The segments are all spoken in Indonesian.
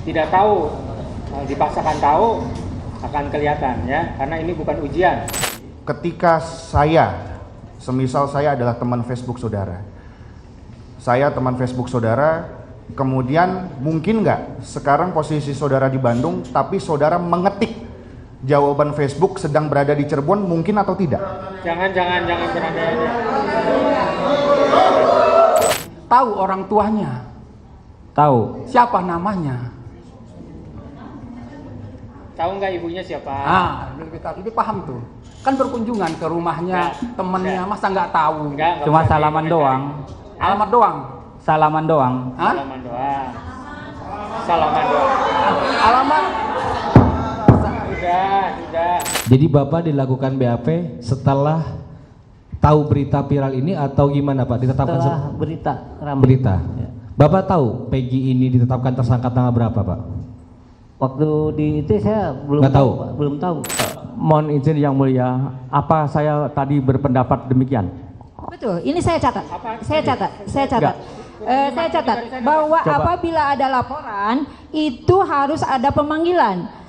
tidak tahu, dipaksakan tahu akan kelihatan ya, karena ini bukan ujian. Ketika semisal saya adalah teman Facebook saudara, kemudian mungkin nggak sekarang posisi saudara di Bandung, tapi saudara mengetik jawaban Facebook sedang berada di Cirebon, mungkin atau tidak? Jangan berandai-andai. Tahu orang tuanya? Tahu. Siapa namanya? Tahu nggak ibunya siapa? Lebih paham tuh. Kan berkunjungan ke rumahnya temennya, masa nggak tahu? Enggak Cuma usah salaman dikomentari. doang. Alamat doang. Salaman doang. Hah? Salaman doang. Alamat. Sudah. Jadi Bapak dilakukan BAP setelah tahu berita viral ini atau gimana Pak? Ditetapkan Setelah berita ramai. berita. Ya. Bapak tahu Peggy ini ditetapkan tersangka tanggal berapa Pak? Waktu di itu saya belum Nggak tahu. Pak. Belum tahu. Mohon izin yang mulia, apa saya tadi berpendapat demikian? Betul, ini saya catat. Saya catat. Enggak. Saya catat bahwa Coba. apabila ada laporan itu harus ada pemanggilan.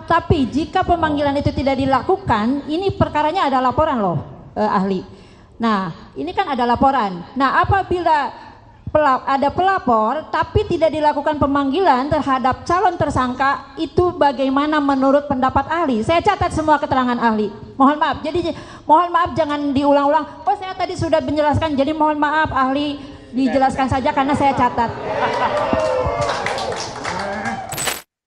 Tapi jika pemanggilan itu tidak dilakukan, ini perkaranya ada laporan loh, ahli. Nah, ini kan ada laporan. Nah, apabila ada pelapor tapi tidak dilakukan pemanggilan terhadap calon tersangka, itu bagaimana menurut pendapat ahli? Saya catat semua keterangan ahli. Mohon maaf. Jadi mohon maaf jangan diulang-ulang. Oh, saya tadi sudah menjelaskan. Jadi mohon maaf ahli, dijelaskan saja karena saya catat.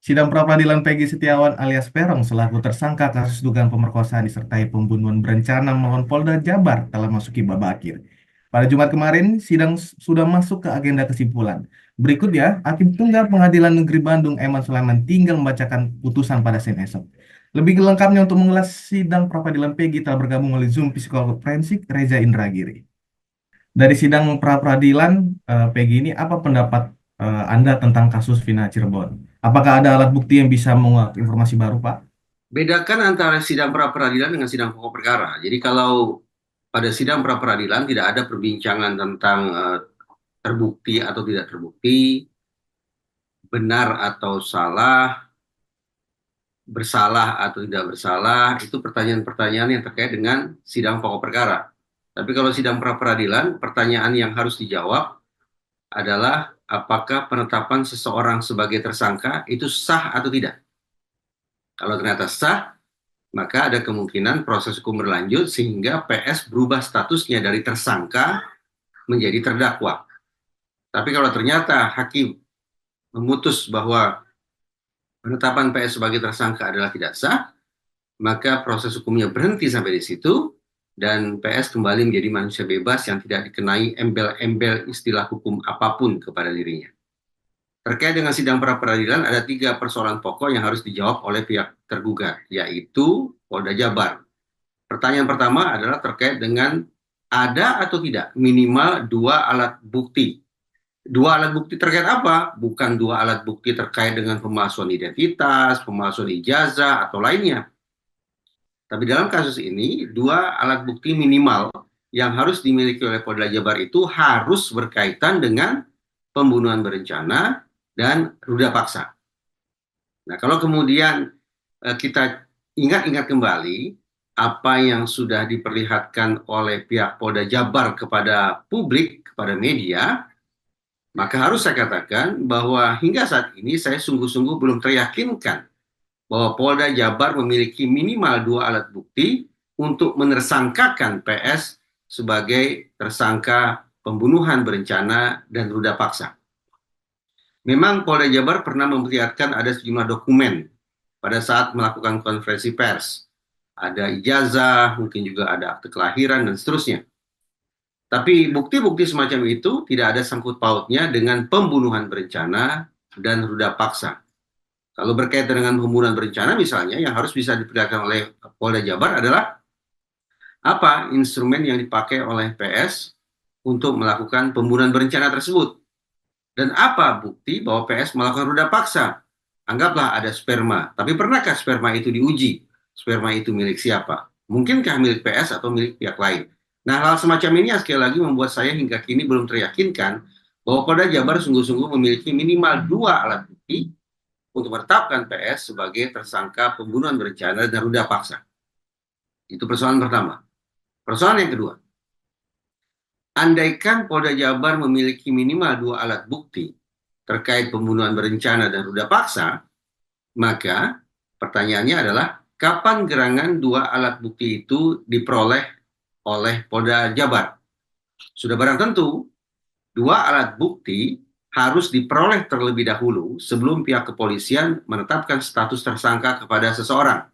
Sidang pra-peradilan Peggy Setiawan alias Peron selaku tersangka kasus dugaan pemerkosaan disertai pembunuhan berencana melawan Polda Jabar telah memasuki babak akhir. Pada Jumat kemarin, sidang sudah masuk ke agenda kesimpulan. Berikutnya, Hakim Tunggal Pengadilan Negeri Bandung, Eman Sulaiman, tinggal membacakan putusan pada Senin esok. Lebih lengkapnya untuk mengulas sidang pra-peradilan Peggy telah bergabung oleh Zoom psikolog forensik Reza Indragiri. Dari sidang pra-peradilan Peggy ini, apa pendapat Anda tentang kasus Vina Cirebon? Apakah ada alat bukti yang bisa menguak informasi baru, Pak? Bedakan antara sidang pra-peradilan dengan sidang pokok perkara. Jadi kalau pada sidang pra-peradilan tidak ada perbincangan tentang terbukti atau tidak terbukti, benar atau salah, bersalah atau tidak bersalah, itu pertanyaan-pertanyaan yang terkait dengan sidang pokok perkara. Tapi kalau sidang pra-peradilan, pertanyaan yang harus dijawab adalah apakah penetapan seseorang sebagai tersangka itu sah atau tidak. Kalau ternyata sah, maka ada kemungkinan proses hukum berlanjut sehingga PS berubah statusnya dari tersangka menjadi terdakwa. Tapi kalau ternyata hakim memutus bahwa penetapan PS sebagai tersangka adalah tidak sah, maka proses hukumnya berhenti sampai di situ dan PS kembali menjadi manusia bebas yang tidak dikenai embel-embel istilah hukum apapun kepada dirinya. Terkait dengan sidang pra-peradilan, ada 3 persoalan pokok yang harus dijawab oleh pihak tergugat, yaitu Polda Jabar. Pertanyaan pertama adalah terkait dengan ada atau tidak minimal 2 alat bukti. 2 alat bukti terkait apa? Bukan 2 alat bukti terkait dengan pemalsuan identitas, pemalsuan ijazah, atau lainnya. Tapi dalam kasus ini, 2 alat bukti minimal yang harus dimiliki oleh Polda Jabar itu harus berkaitan dengan pembunuhan berencana dan ruda paksa. Nah, kalau kemudian kita ingat-ingat kembali apa yang sudah diperlihatkan oleh pihak Polda Jabar kepada publik, kepada media, maka harus saya katakan bahwa hingga saat ini saya sungguh-sungguh belum teryakinkan bahwa Polda Jabar memiliki minimal 2 alat bukti untuk menersangkakan PS sebagai tersangka pembunuhan berencana dan ruda paksa. Memang Polda Jabar pernah memperlihatkan ada sejumlah dokumen pada saat melakukan konferensi pers. Ada ijazah, mungkin juga ada akte kelahiran, dan seterusnya. Tapi bukti-bukti semacam itu tidak ada sangkut pautnya dengan pembunuhan berencana dan ruda paksa. Kalau berkaitan dengan pembunuhan berencana misalnya, yang harus bisa diperlihatkan oleh Polda Jabar adalah apa instrumen yang dipakai oleh PS untuk melakukan pembunuhan berencana tersebut. Dan apa bukti bahwa PS melakukan ruda paksa? Anggaplah ada sperma, tapi pernahkah sperma itu diuji? Sperma itu milik siapa? Mungkinkah milik PS atau milik pihak lain? Nah, hal semacam ini yang sekali lagi membuat saya hingga kini belum teryakinkan bahwa Polda Jabar sungguh-sungguh memiliki minimal 2 alat bukti untuk menetapkan PS sebagai tersangka pembunuhan berencana dan ruda paksa. Itu persoalan pertama. Persoalan yang kedua, andaikan Polda Jabar memiliki minimal 2 alat bukti terkait pembunuhan berencana dan ruda paksa, maka pertanyaannya adalah kapan gerangan 2 alat bukti itu diperoleh oleh Polda Jabar? Sudah barang tentu 2 alat bukti harus diperoleh terlebih dahulu sebelum pihak kepolisian menetapkan status tersangka kepada seseorang.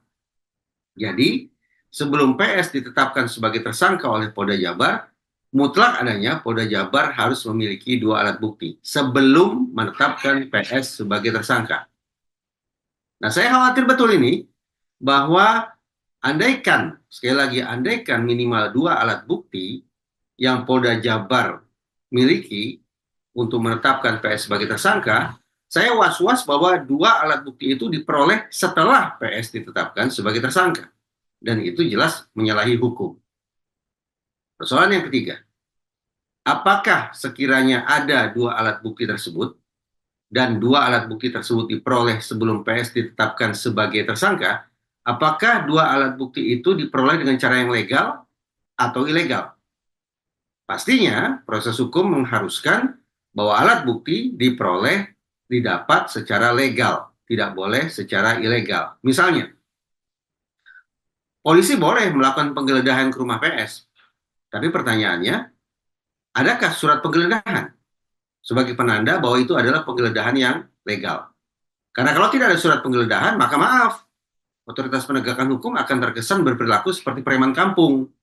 Jadi, sebelum PS ditetapkan sebagai tersangka oleh Polda Jabar, mutlak adanya Polda Jabar harus memiliki 2 alat bukti sebelum menetapkan PS sebagai tersangka. Nah, saya khawatir betul ini bahwa andaikan, sekali lagi andaikan minimal 2 alat bukti yang Polda Jabar miliki untuk menetapkan PS sebagai tersangka, saya was-was bahwa 2 alat bukti itu diperoleh setelah PS ditetapkan sebagai tersangka. Dan itu jelas menyalahi hukum. Persoalan yang ketiga, apakah sekiranya ada 2 alat bukti tersebut, dan 2 alat bukti tersebut diperoleh sebelum PS ditetapkan sebagai tersangka, apakah 2 alat bukti itu diperoleh dengan cara yang legal atau ilegal? Pastinya proses hukum mengharuskan bahwa alat bukti didapat secara legal, tidak boleh secara ilegal. Misalnya, polisi boleh melakukan penggeledahan ke rumah PS, tapi pertanyaannya, adakah surat penggeledahan sebagai penanda bahwa itu adalah penggeledahan yang legal? Karena kalau tidak ada surat penggeledahan, maka maaf, otoritas penegakan hukum akan terkesan berperilaku seperti preman kampung,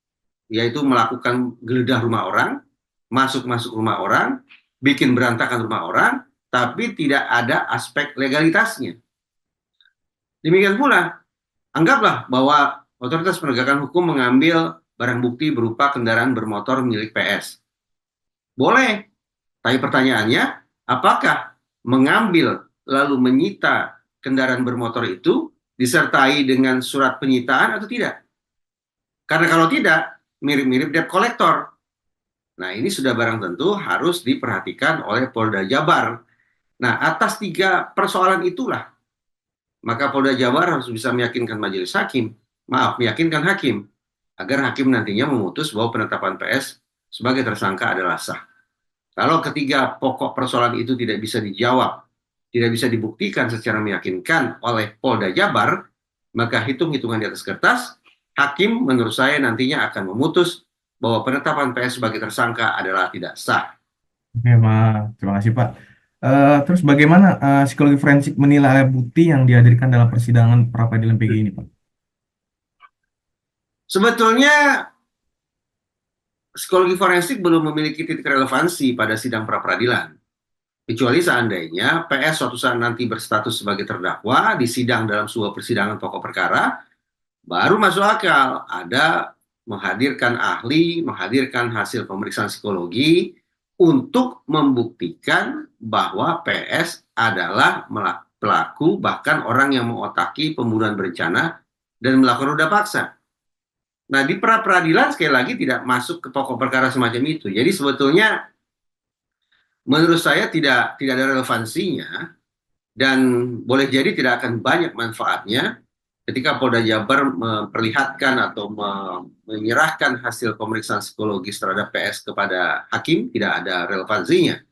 yaitu melakukan geledah rumah orang, masuk-masuk rumah orang, bikin berantakan rumah orang, tapi tidak ada aspek legalitasnya. Demikian pula, anggaplah bahwa otoritas penegakan hukum mengambil barang bukti berupa kendaraan bermotor milik PS. Boleh, tapi pertanyaannya, apakah mengambil lalu menyita kendaraan bermotor itu disertai dengan surat penyitaan atau tidak? Karena kalau tidak, mirip-mirip debt collector. Nah, ini sudah barang tentu harus diperhatikan oleh Polda Jabar. Nah, atas 3 persoalan itulah, maka Polda Jabar harus bisa meyakinkan majelis hakim, meyakinkan hakim, agar hakim nantinya memutus bahwa penetapan PS sebagai tersangka adalah sah. Kalau ketiga pokok persoalan itu tidak bisa dijawab, tidak bisa dibuktikan secara meyakinkan oleh Polda Jabar, maka hitung-hitungan di atas kertas, hakim menurut saya nantinya akan memutus bahwa penetapan PS sebagai tersangka adalah tidak sah. Oke, Pak. Terima kasih, Pak. Terus bagaimana psikologi forensik menilai alat bukti yang dihadirkan dalam persidangan pra-peradilan PG ini, Pak? Sebetulnya psikologi forensik belum memiliki titik relevansi pada sidang pra-peradilan. Kecuali seandainya PS suatu saat nanti berstatus sebagai terdakwa di sidang dalam sebuah persidangan pokok perkara, baru masuk akal ada menghadirkan ahli, menghadirkan hasil pemeriksaan psikologi untuk membuktikan bahwa PS adalah pelaku, bahkan orang yang mengotaki pembunuhan berencana dan melakukan ruda paksa. Nah, di pra-peradilan sekali lagi tidak masuk ke pokok perkara semacam itu. Jadi sebetulnya menurut saya tidak ada relevansinya, dan boleh jadi tidak akan banyak manfaatnya ketika Polda Jabar memperlihatkan atau menyerahkan hasil pemeriksaan psikologis terhadap PS kepada hakim, tidak ada relevansinya.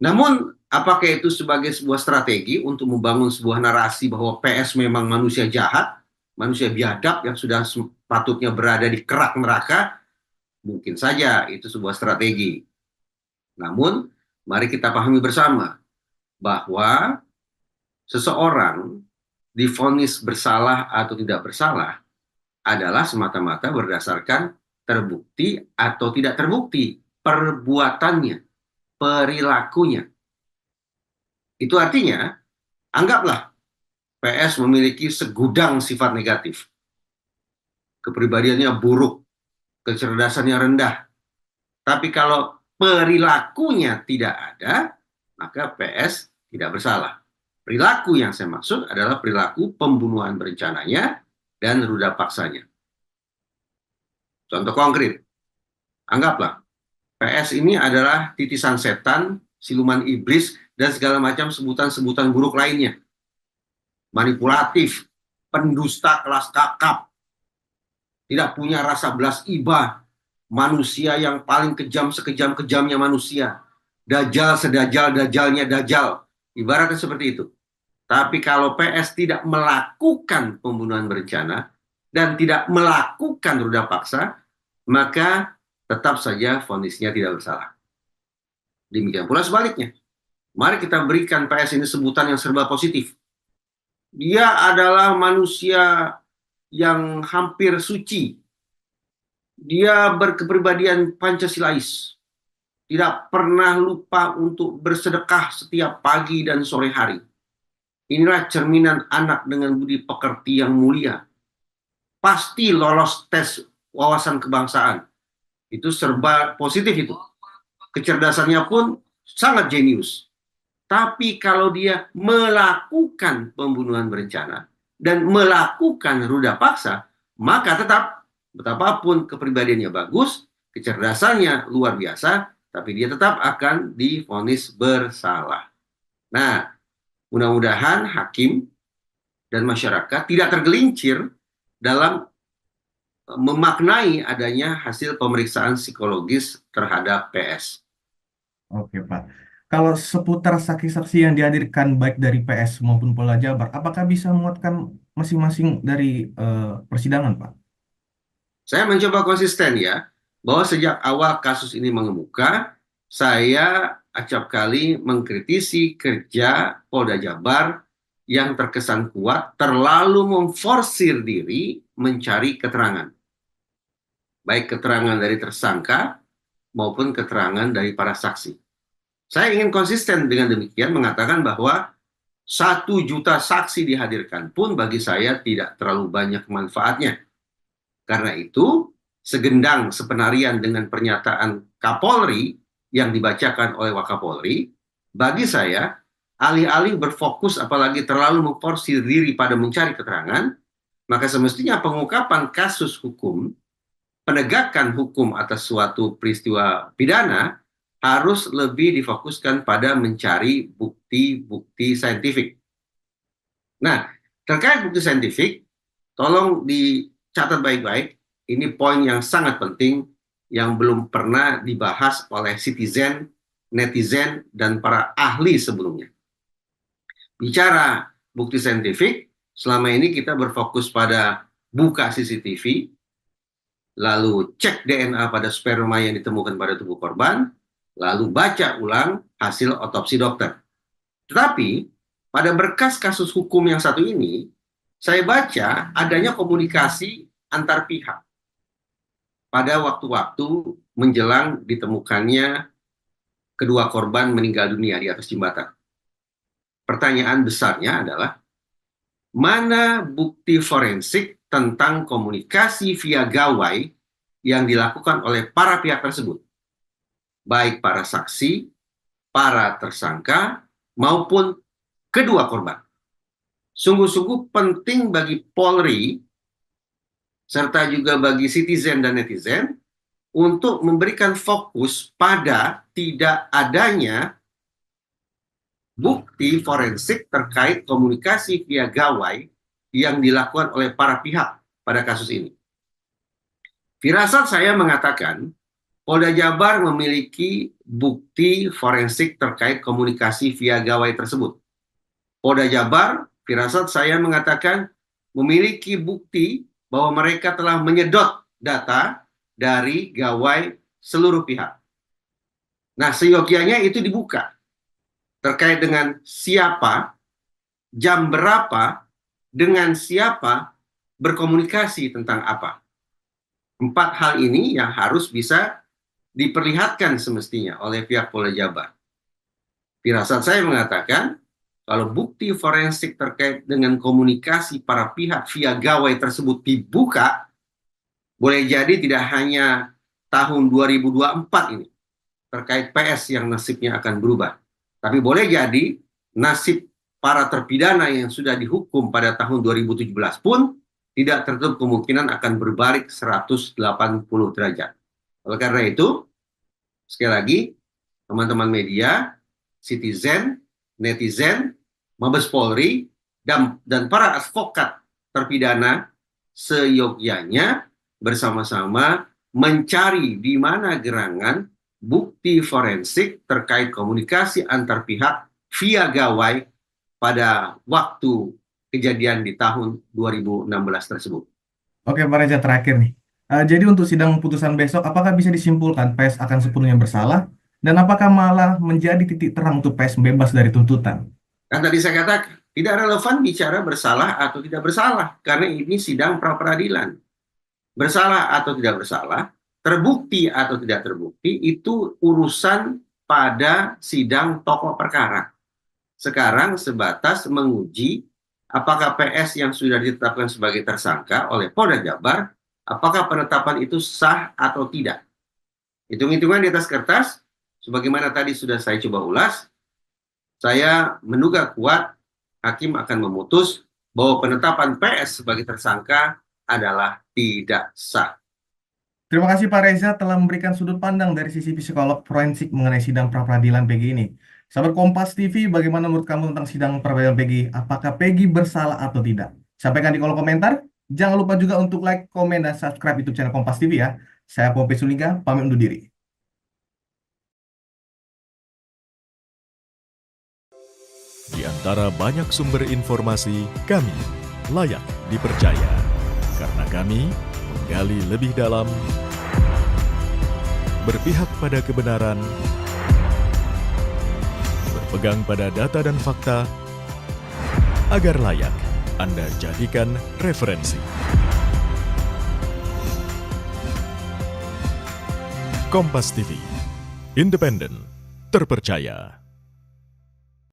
Namun, apakah itu sebagai sebuah strategi untuk membangun sebuah narasi bahwa PS memang manusia jahat, manusia biadab yang sudah sepatutnya berada di kerak neraka? Mungkin saja itu sebuah strategi. Namun, mari kita pahami bersama bahwa seseorang divonis bersalah atau tidak bersalah adalah semata-mata berdasarkan terbukti atau tidak terbukti perbuatannya, perilakunya. Itu artinya, anggaplah PS memiliki segudang sifat negatif. Kepribadiannya buruk, kecerdasannya rendah. Tapi kalau perilakunya tidak ada, maka PS tidak bersalah. Perilaku yang saya maksud adalah perilaku pembunuhan berencananya dan ruda paksanya. Contoh konkret, anggaplah PS ini adalah titisan setan, siluman iblis, dan segala macam sebutan-sebutan buruk lainnya. manipulatif, pendusta kelas kakap, tidak punya rasa belas ibah, manusia yang paling kejam sekejam-kejamnya manusia, dajjal sedajjal-dajjalnya dajjal, ibaratnya seperti itu. Tapi kalau PS tidak melakukan pembunuhan berencana dan tidak melakukan ruda paksa, maka tetap saja vonisnya tidak bersalah. Demikian pula sebaliknya. Mari kita berikan PS ini sebutan yang serba positif. Dia adalah manusia yang hampir suci. Dia berkepribadian Pancasilais. Tidak pernah lupa untuk bersedekah setiap pagi dan sore hari. Inilah cerminan anak dengan budi pekerti yang mulia. Pasti lolos tes wawasan kebangsaan. Itu serba positif itu. Kecerdasannya pun sangat jenius. Tapi kalau dia melakukan pembunuhan berencana dan melakukan ruda paksa, maka tetap, betapapun kepribadiannya bagus, kecerdasannya luar biasa, tapi dia tetap akan divonis bersalah. Nah, mudah-mudahan hakim dan masyarakat tidak tergelincir dalam memaknai adanya hasil pemeriksaan psikologis terhadap PS. Oke, Pak. Kalau seputar saksi-saksi yang dihadirkan baik dari PS maupun Polda Jabar, apakah bisa muatkan masing-masing dari persidangan, Pak? Saya mencoba konsisten ya, bahwa sejak awal kasus ini mengemuka, saya acap kali mengkritisi kerja Polda Jabar yang terkesan kuat, terlalu memforsir diri mencari keterangan. Baik keterangan dari tersangka maupun keterangan dari para saksi. Saya ingin konsisten dengan demikian mengatakan bahwa 1 juta saksi dihadirkan pun bagi saya tidak terlalu banyak manfaatnya. Karena itu, segendang sepenarian dengan pernyataan Kapolri yang dibacakan oleh Wakapolri, bagi saya, alih-alih berfokus apalagi terlalu memforsir diri pada mencari keterangan, maka semestinya pengungkapan kasus hukum, penegakan hukum atas suatu peristiwa pidana, harus lebih difokuskan pada mencari bukti-bukti saintifik. Nah, terkait bukti saintifik, tolong dicatat baik-baik, ini poin yang sangat penting yang belum pernah dibahas oleh citizen, netizen, dan para ahli sebelumnya. Bicara bukti saintifik, selama ini kita berfokus pada buka CCTV, lalu cek DNA pada sperma yang ditemukan pada tubuh korban, lalu baca ulang hasil otopsi dokter. Tetapi, pada berkas kasus hukum yang satu ini, saya baca adanya komunikasi antar pihak pada waktu-waktu menjelang ditemukannya kedua korban meninggal dunia di atas jembatan. Pertanyaan besarnya adalah, mana bukti forensik tentang komunikasi via gawai yang dilakukan oleh para pihak tersebut? Baik para saksi, para tersangka, maupun kedua korban. Sungguh-sungguh penting bagi Polri, serta juga bagi citizen dan netizen, untuk memberikan fokus pada tidak adanya bukti forensik terkait komunikasi via gawai yang dilakukan oleh para pihak pada kasus ini. Firasat saya mengatakan, Polda Jabar memiliki bukti forensik terkait komunikasi via gawai tersebut. Polda Jabar, firasat saya mengatakan, memiliki bukti bahwa mereka telah menyedot data dari gawai seluruh pihak. Nah, seyogianya itu dibuka. Terkait dengan siapa, jam berapa, dengan siapa, berkomunikasi tentang apa. 4 hal ini yang harus bisa diperlihatkan semestinya oleh pihak Polda Jabar. Firasat saya mengatakan, kalau bukti forensik terkait dengan komunikasi para pihak via gawai tersebut dibuka, boleh jadi tidak hanya tahun 2024 ini, terkait PS yang nasibnya akan berubah. Tapi boleh jadi nasib para terpidana yang sudah dihukum pada tahun 2017 pun tidak tertutup kemungkinan akan berbalik 180 derajat. Oleh karena itu, sekali lagi, teman-teman media, citizen, netizen, Mabes Polri, dan para advokat terpidana seyogyanya bersama-sama mencari di mana gerangan bukti forensik terkait komunikasi antar pihak via gawai pada waktu kejadian di tahun 2016 tersebut. Oke, Pak Reza, terakhir nih. Jadi untuk sidang putusan besok, apakah bisa disimpulkan PS akan sepenuhnya bersalah? Dan apakah malah menjadi titik terang untuk PS bebas dari tuntutan? Kan tadi saya katakan, tidak relevan bicara bersalah atau tidak bersalah, karena ini sidang pra-peradilan. Bersalah atau tidak bersalah, terbukti atau tidak terbukti, itu urusan pada sidang pokok perkara. Sekarang sebatas menguji apakah PS yang sudah ditetapkan sebagai tersangka oleh Polda Jabar, apakah penetapan itu sah atau tidak. Hitung-hitungan di atas kertas, sebagaimana tadi sudah saya coba ulas, saya menduga kuat hakim akan memutus bahwa penetapan PS sebagai tersangka adalah tidak sah. Terima kasih Pak Reza telah memberikan sudut pandang dari sisi psikolog forensik mengenai sidang pra-peradilan Peggy ini. Sahabat Kompas TV, bagaimana menurut kamu tentang sidang pra-peradilan Peggy? Apakah Peggy bersalah atau tidak? Sampaikan di kolom komentar. Jangan lupa juga untuk like, komen, dan subscribe YouTube channel Kompas TV ya. Saya Pope Sulingga, pamit undur diri. Di antara banyak sumber informasi, kami layak dipercaya. Karena kami menggali lebih dalam, berpihak pada kebenaran, berpegang pada data dan fakta, agar layak Anda jadikan referensi. Kompas TV, independen, terpercaya.